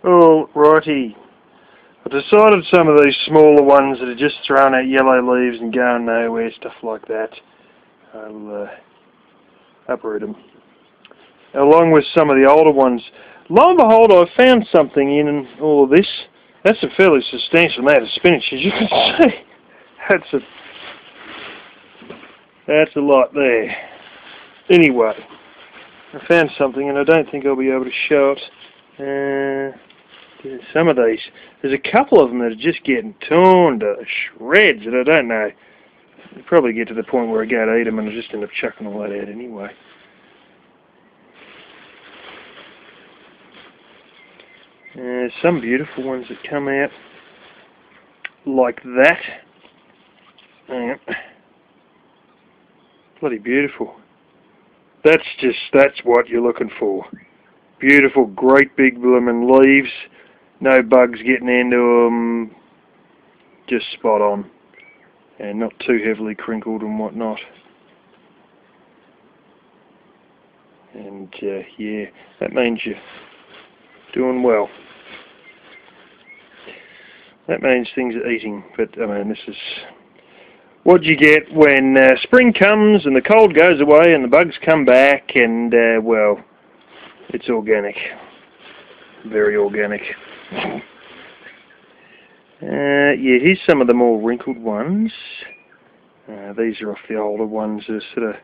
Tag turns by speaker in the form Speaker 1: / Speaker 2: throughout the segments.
Speaker 1: Oh, righty. I decided some of these smaller ones that are just throwing out yellow leaves and going nowhere, stuff like that, I'll uproot them. Along with some of the older ones. Lo and behold, I found something in all of this. That's a fairly substantial amount of spinach, as you can see. That's a lot there. Anyway, I found something, and I don't think I'll be able to show it. Some of these, there's a couple of them that are just getting torn to shreds, and I don't know. I'll probably get to the point where I go to eat them, and I'll just end up chucking all that out anyway. Some beautiful ones that come out like that. Hang on. Bloody beautiful. That's what you're looking for. Beautiful, great big blooming leaves. No bugs getting into them. Just spot on. And not too heavily crinkled and whatnot. And yeah, that means you're doing well. That means things are eating. But I mean, this is what you get when spring comes and the cold goes away and the bugs come back, and well, it's organic. Very organic. Yeah, here's some of the more wrinkled ones. These are off the older ones. They're sort of,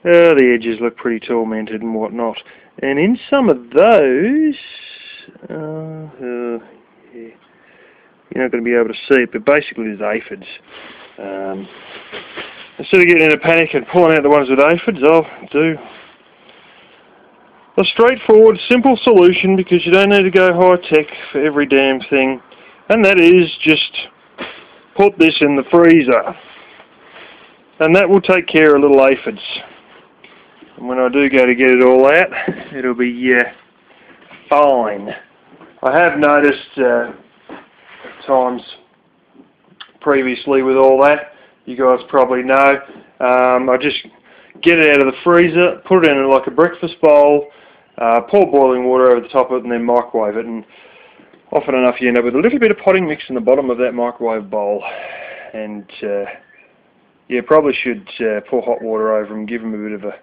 Speaker 1: the edges look pretty tormented and whatnot. And in some of those, yeah, you're not going to be able to see it, but basically there's aphids. Instead of getting in a panic and pulling out the ones with aphids, I'll do a straightforward, simple solution, because you don't need to go high-tech for every damn thing. And that is just put this in the freezer. And that will take care of little aphids. And when I do go to get it all out, it'll be fine. I have noticed times previously with all that, you guys probably know, I just get it out of the freezer, put it in like a breakfast bowl, pour boiling water over the top of it, and then microwave it. And often enough you end up with a little bit of potting mix in the bottom of that microwave bowl. And yeah, probably should pour hot water over them, give them a bit of a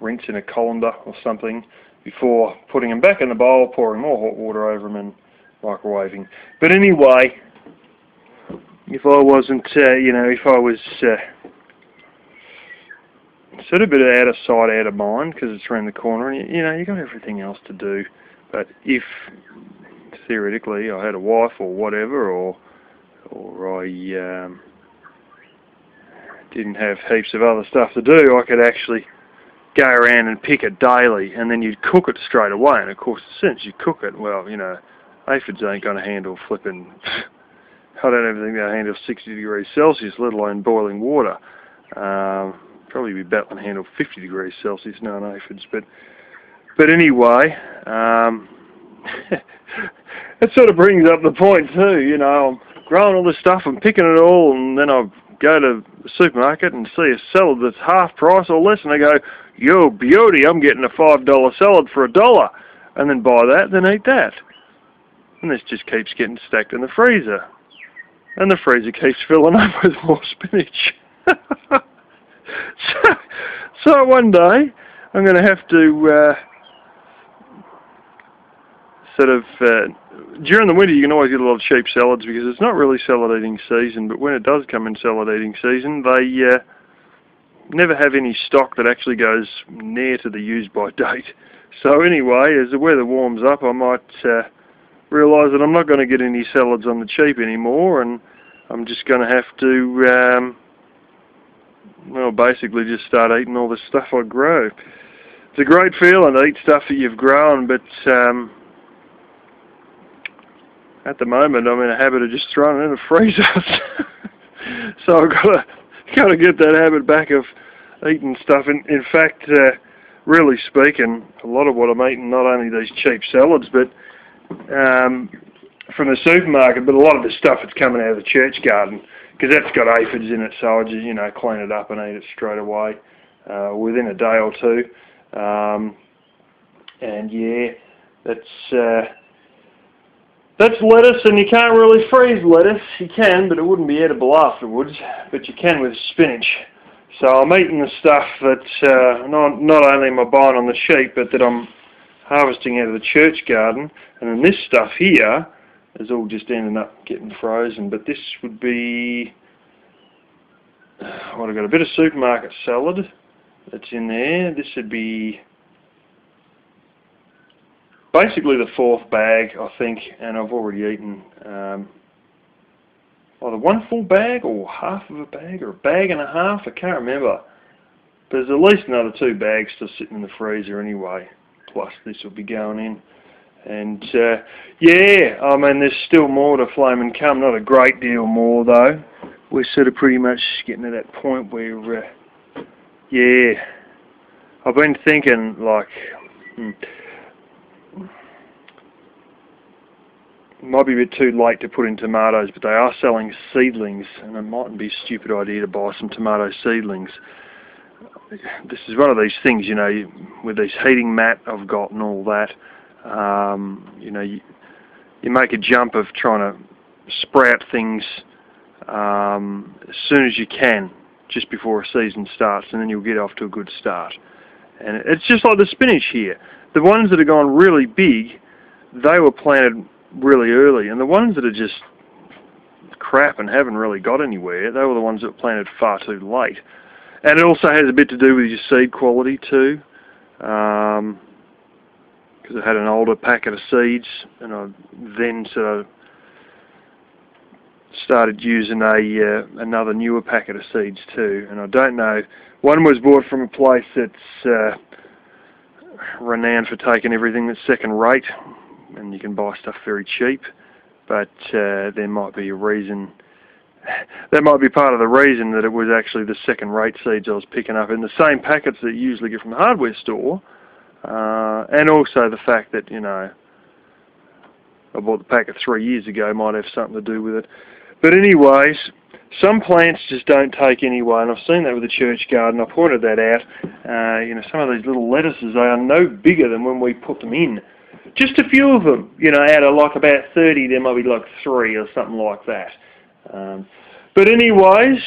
Speaker 1: rinse in a colander or something before putting them back in the bowl, pouring more hot water over them and microwaving. But anyway, if I wasn't, if I was sort of a bit out of sight, out of mind, because it's around the corner, and you got everything else to do. But if theoretically I had a wife or whatever, or I didn't have heaps of other stuff to do, I could actually go around and pick it daily, and then you'd cook it straight away. And of course, as soon as you cook it, well, aphids ain't going to handle flipping. I don't even think they'll handle 60 degrees Celsius, let alone boiling water. Probably be better than handle 50 degrees Celsius, known aphids. But anyway, that sort of brings up the point too. I'm growing all this stuff and picking it all, and then I'll go to the supermarket and see a salad that's half price or less, and I go, yo, beauty, I'm getting a $5 salad for $1, and then buy that, then eat that. And this just keeps getting stacked in the freezer. And the freezer keeps filling up with more spinach. so one day, I'm going to have to during the winter you can always get a lot of cheap salads because it's not really salad eating season, but when it does come in salad eating season, they never have any stock that actually goes near to the use by date. So anyway, as the weather warms up, I might realise that I'm not going to get any salads on the cheap anymore, and I'm just going to have to well, basically just start eating all the stuff I grow. It's a great feeling to eat stuff that you've grown, but at the moment I'm in a habit of just throwing it in the freezer. So I've got to get that habit back of eating stuff. In fact, really speaking, a lot of what I'm eating, not only these cheap salads, but from the supermarket, but a lot of the stuff that's coming out of the church garden, because that's got aphids in it, so I just clean it up and eat it straight away within a day or two. And yeah, That's lettuce, and you can't really freeze lettuce. You can, but it wouldn't be edible afterwards. But you can with spinach. So I'm eating the stuff that not only am I buying on the sheep, but that I'm harvesting out of the church garden. And then this stuff here is all just ending up getting frozen. But this would be, well, I've got a bit of supermarket salad that's in there. This would be basically the 4th bag, I think, and I've already eaten either 1 full bag or half of a bag or a bag and a half. I can't remember. There's at least another 2 bags still sitting in the freezer anyway. Plus this will be going in. And yeah, I mean, there's still more to flame and come. Not a great deal more though. We're sort of pretty much getting to that point where, yeah, I've been thinking like, it might be a bit too late to put in tomatoes, but they are selling seedlings, and it mightn't be a stupid idea to buy some tomato seedlings. This is one of these things, you know, with this heating mat I've got and all that, you know, you make a jump of trying to sprout things as soon as you can, just before a season starts, and then you'll get off to a good start. And it's just like the spinach here. The ones that have gone really big, they were planted really early, and the ones that are just crap and haven't really got anywhere, they were the ones that were planted far too late. And it also has a bit to do with your seed quality too, because I had an older packet of seeds, and I then sort of started using another newer packet of seeds too. And I don't know, one was bought from a place that's renowned for taking everything that's second rate, and you can buy stuff very cheap, but there might be a reason, that might be part of the reason that it was actually the second rate seeds I was picking up in the same packets that you usually get from the hardware store, and also the fact that, you know, I bought the packet 3 years ago might have something to do with it. But anyways, some plants just don't take anyway, and I've seen that with the church garden. I pointed that out. You know, some of these little lettuces, they are no bigger than when we put them in. Just a few of them, you know, out of like about 30, there might be like 3 or something like that. But anyways,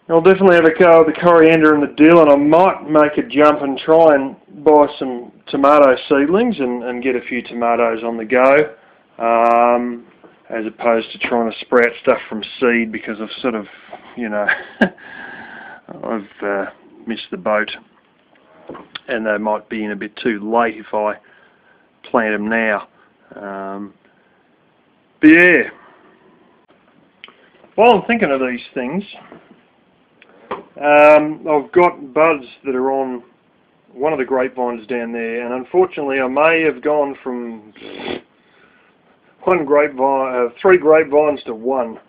Speaker 1: I'll definitely have a go with the coriander and the dill, and I might make a jump and try and buy some tomato seedlings and get a few tomatoes on the go, as opposed to trying to sprout stuff from seed, because I've sort of, you know, I've missed the boat. And they might be in a bit too late if I plant them now. But yeah, while I'm thinking of these things, I've got buds that are on one of the grapevines down there, and unfortunately I may have gone from 3 grapevines to 1,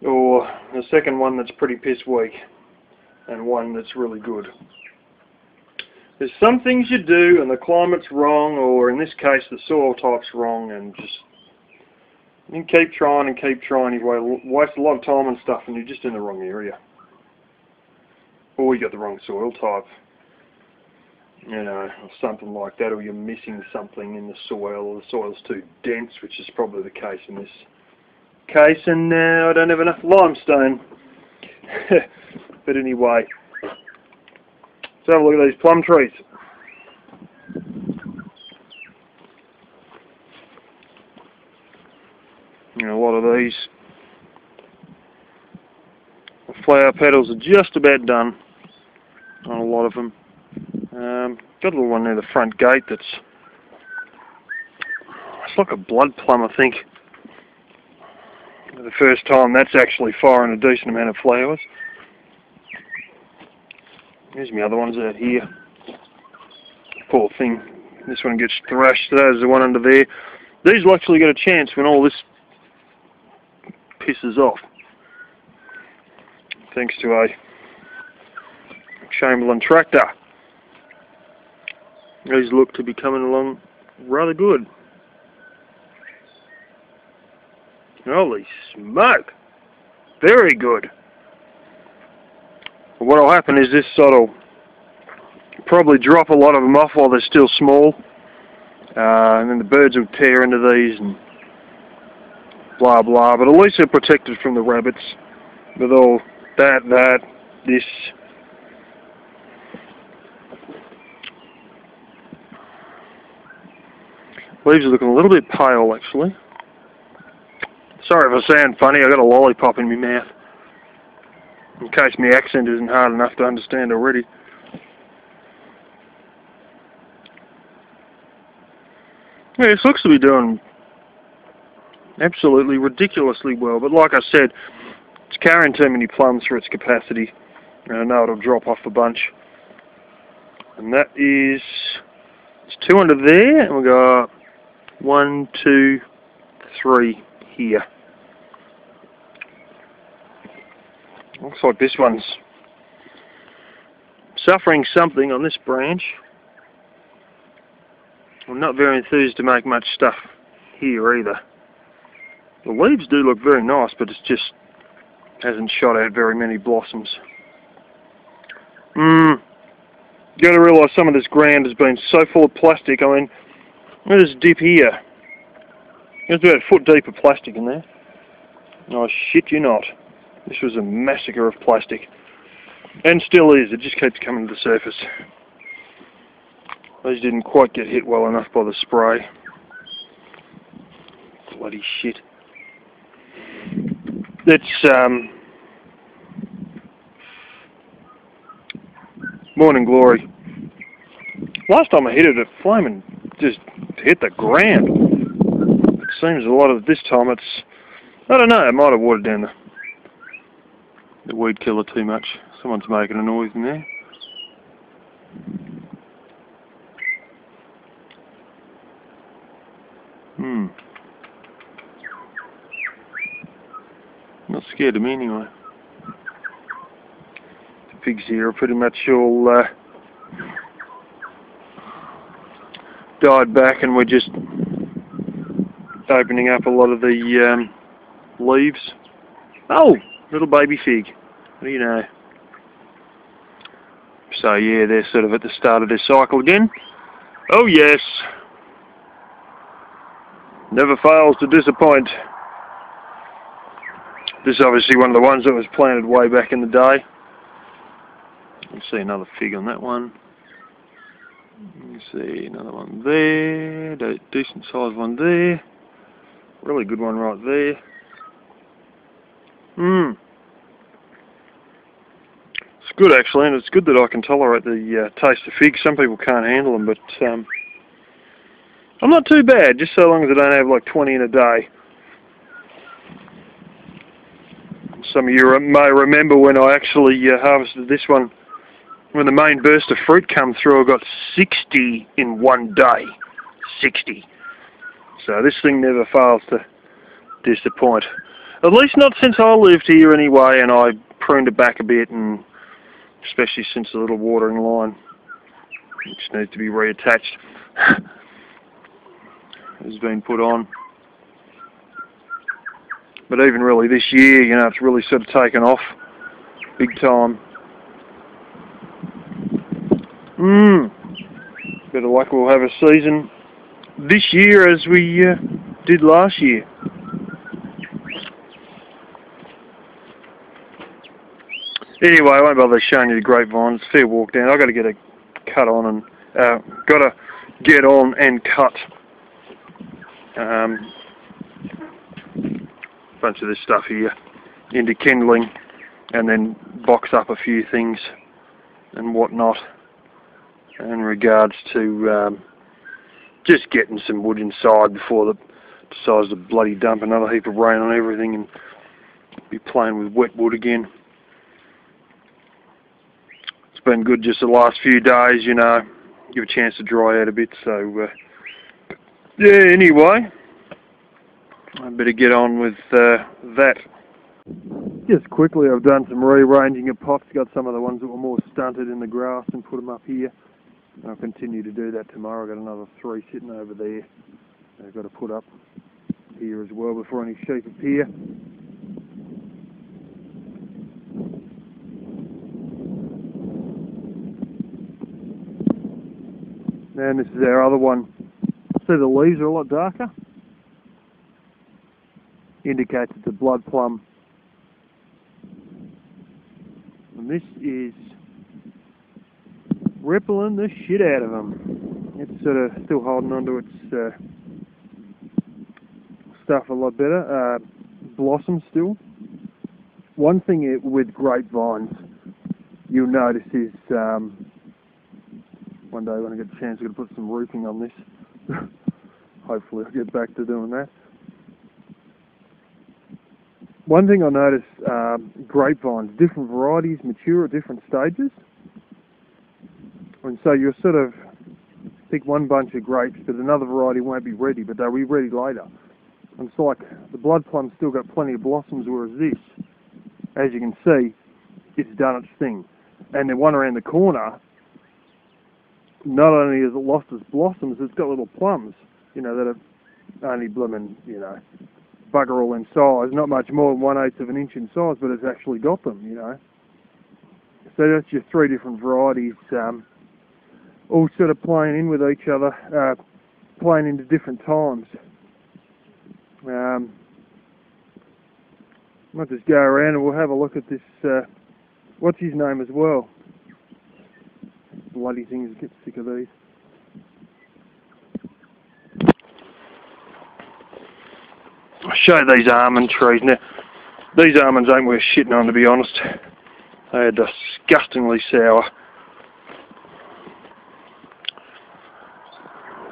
Speaker 1: or a second one that's pretty piss weak, and one that's really good. There's some things you do and the climate's wrong, or in this case the soil type's wrong, and just you keep trying and keep trying. You waste a lot of time and stuff, and you're just in the wrong area, or you got the wrong soil type, you know, or something like that, or you're missing something in the soil, or the soil's too dense, which is probably the case in this case, and now I don't have enough limestone. But anyway, let's have a look at these plum trees. You know, a lot of these flower petals are just about done on a lot of them. Got a little one near the front gate that's, it's like a blood plum, I think. For the first time that's actually firing a decent amount of flowers. Here's my other ones out here. Poor thing. This one gets thrashed. There's the one under there. These will actually get a chance when all this pisses off. Thanks to a Chamberlain tractor. These look to be coming along rather good. Holy smoke! Very good. What will happen is this sod will probably drop a lot of them off while they're still small, and then the birds will tear into these and blah blah, but at least they're protected from the rabbits with all this. Leaves are looking a little bit pale actually. Sorry if I sound funny, I got a lollipop in my mouth. In case my accent isn't hard enough to understand already. Yeah, this looks to be doing absolutely ridiculously well, but like I said, it's carrying too many plums for its capacity, and I know it'll drop off a bunch. And that is, it's 2 under there, and we've got 1, 2, 3 here. Looks like this one's suffering something on this branch. I'm not very enthused to make much stuff here either. The leaves do look very nice, but it just hasn't shot out very many blossoms. You got to realise some of this ground has been so full of plastic. I mean, look at this dip here. There's about a foot deep of plastic in there. Oh, shit you not. This was a massacre of plastic. And still is, it just keeps coming to the surface. These didn't quite get hit well enough by the spray. Bloody shit. It's, morning glory. Last time I hit it, it flaming just hit the ground. It seems a lot of this time it's, I don't know, it might have watered down the weed killer too much. Someone's making a noise in there. Not scared of me anyway. The pigs here are pretty much all died back, and we're just opening up a lot of the leaves. Oh, little baby fig. What do you know? So yeah, they're sort of at the start of their cycle again. Oh yes. Never fails to disappoint. This is obviously one of the ones that was planted way back in the day. You can see another fig on that one. You can see another one there. Decent sized one there. Really good one right there. It's good actually, and it's good that I can tolerate the taste of figs. Some people can't handle them, but I'm not too bad, just so long as I don't have like 20 in a day. Some of you may remember when I actually harvested this one, when the main burst of fruit come through, I got 60 in one day. 60. So this thing never fails to disappoint. At least not since I lived here anyway, and I pruned it back a bit, and especially since the little watering line, which needs to be reattached, has been put on. But even really this year, you know, it's really sort of taken off big time. Better luck we'll have a season this year as we did last year. Anyway, I won't bother showing you the grapevine. It's a fair walk down. I've got to get a cut on and cut a bunch of this stuff here into kindling, and then box up a few things and whatnot in regards to just getting some wood inside before it decides to bloody dump another heap of rain on everything and be playing with wet wood again. It's been good just the last few days, you know, give a chance to dry out a bit, so yeah, anyway, I better get on with that. Just quickly, I've done some rearranging of pots, got some of the ones that were more stunted in the grass and put them up here. I'll continue to do that tomorrow. I've got another 3 sitting over there I've got to put up here as well before any sheep appear. And this is our other one. See, the leaves are a lot darker. Indicates it's a blood plum. And this is rippling the shit out of them. It's sort of still holding onto its stuff a lot better. Blossom still. One thing with grapevines you'll notice is one day when I get a chance I'm going to put some roofing on this. Hopefully I'll get back to doing that. One thing I notice, grapevines, different varieties mature at different stages. And so you'll sort of pick one bunch of grapes, but another variety won't be ready, but they'll be ready later. And it's like the blood plum's still got plenty of blossoms, whereas this, as you can see, it's done its thing. And the one around the corner, not only has it lost its blossoms, it's got little plums, you know, that are only blooming, you know, bugger all in size, not much more than 1/8 of an inch in size, but it's actually got them, you know. So that's your three different varieties, all sort of playing in with each other, playing into different times. I'll just go around and we'll have a look at this, what's his name as well? Bloody things, get sick of these. I'll show you these almond trees. Now, these almonds ain't worth shitting on, to be honest. They are disgustingly sour.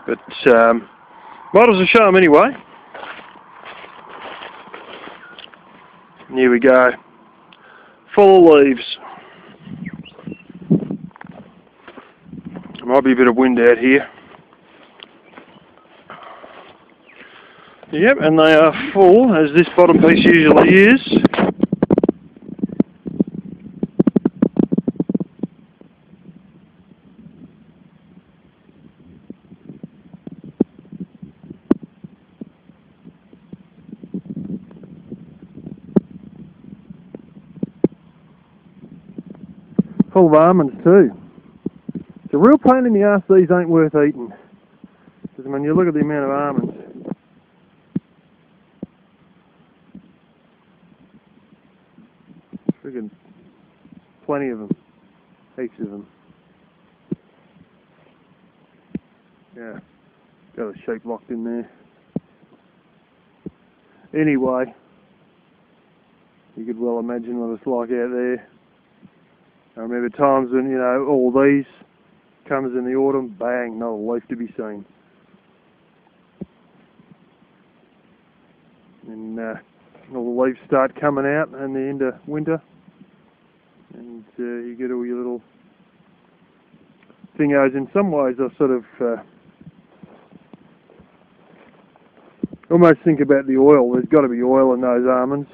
Speaker 1: But, might as well show them anyway. And here we go. Full of leaves. There might be a bit of wind out here. Yep, and they are full, as this bottom piece usually is. Full of almonds too. It's a real pain in the arse, these ain't worth eating. Because when you look at the amount of almonds. Friggin' plenty of them. Heaps of them. Yeah, got a sheep locked in there. Anyway, you could well imagine what it's like out there. I remember times when, you know, all these comes in the autumn, bang, not a leaf to be seen. And all the leaves start coming out in the end of winter. And you get all your little thingos. In some ways I sort of almost think about the oil. There's got to be oil in those almonds.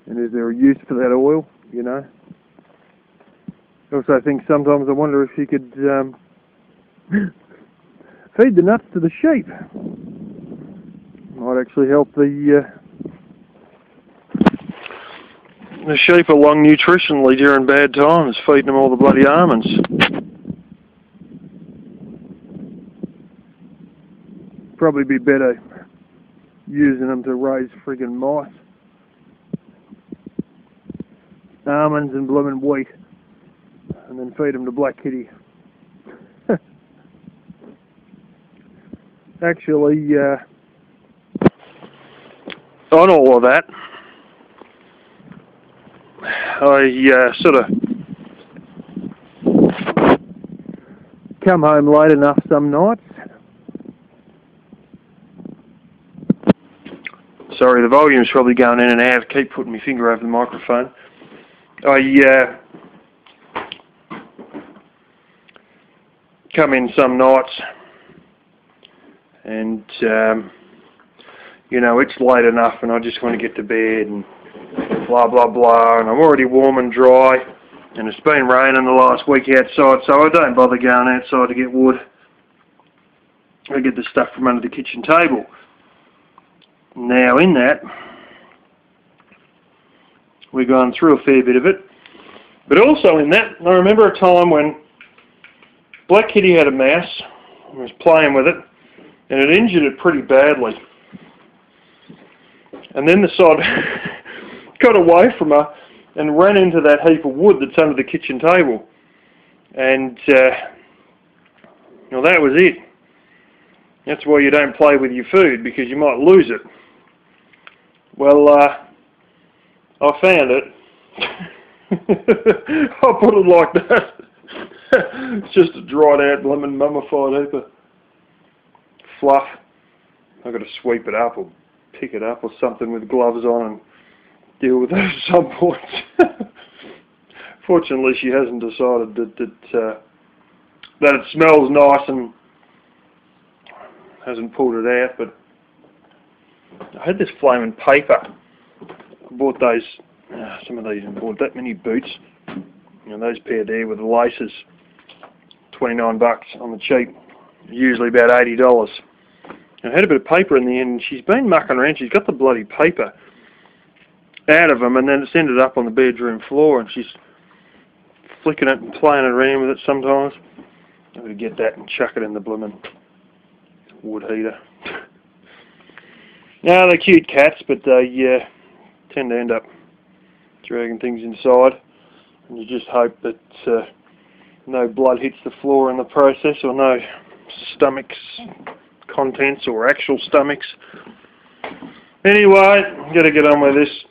Speaker 1: And is there a use for that oil, you know? I also think sometimes I wonder if you could feed the nuts to the sheep. Might actually help the sheep along nutritionally during bad times, feeding them all the bloody almonds. Probably be better using them to raise friggin' mice. Almonds and bloomin' wheat. And then feed them to Black Kitty. Actually, on all of that, I sort of come home late enough some nights. Sorry, the volume's probably going in and out. I keep putting my finger over the microphone. I come in some nights and you know, it's late enough and I just want to get to bed and blah blah blah, and I'm already warm and dry and it's been raining the last week outside, so I don't bother going outside to get wood. I get the stuff from under the kitchen table. Now in that, we've gone through a fair bit of it, but also in that I remember a time when Black Kitty had a mouse I was playing with it, and it injured it pretty badly. And then the sod got away from her and ran into that heap of wood that's under the kitchen table. And well, that was it. That's why you don't play with your food, because you might lose it. Well, I found it. I'll put it like that. It's just a dried out lemon mummified heap of fluff. I've got to sweep it up or pick it up or something with gloves on and deal with that at some point. Fortunately, she hasn't decided that it smells nice and hasn't pulled it out. But I had this flaming paper. I bought those, some of these, I bought that many boots. You know, those pair there with the laces, $29 on the cheap, usually about $80. And I had a bit of paper in the end, and she's been mucking around. She's got the bloody paper out of them, and then it's ended up on the bedroom floor, and she's flicking it and playing around with it sometimes. I'm going to get that and chuck it in the blooming wood heater. Now, they're cute cats, but they tend to end up dragging things inside. And you just hope that no blood hits the floor in the process, or no stomachs contents or actual stomachs. Anyway, got to get on with this.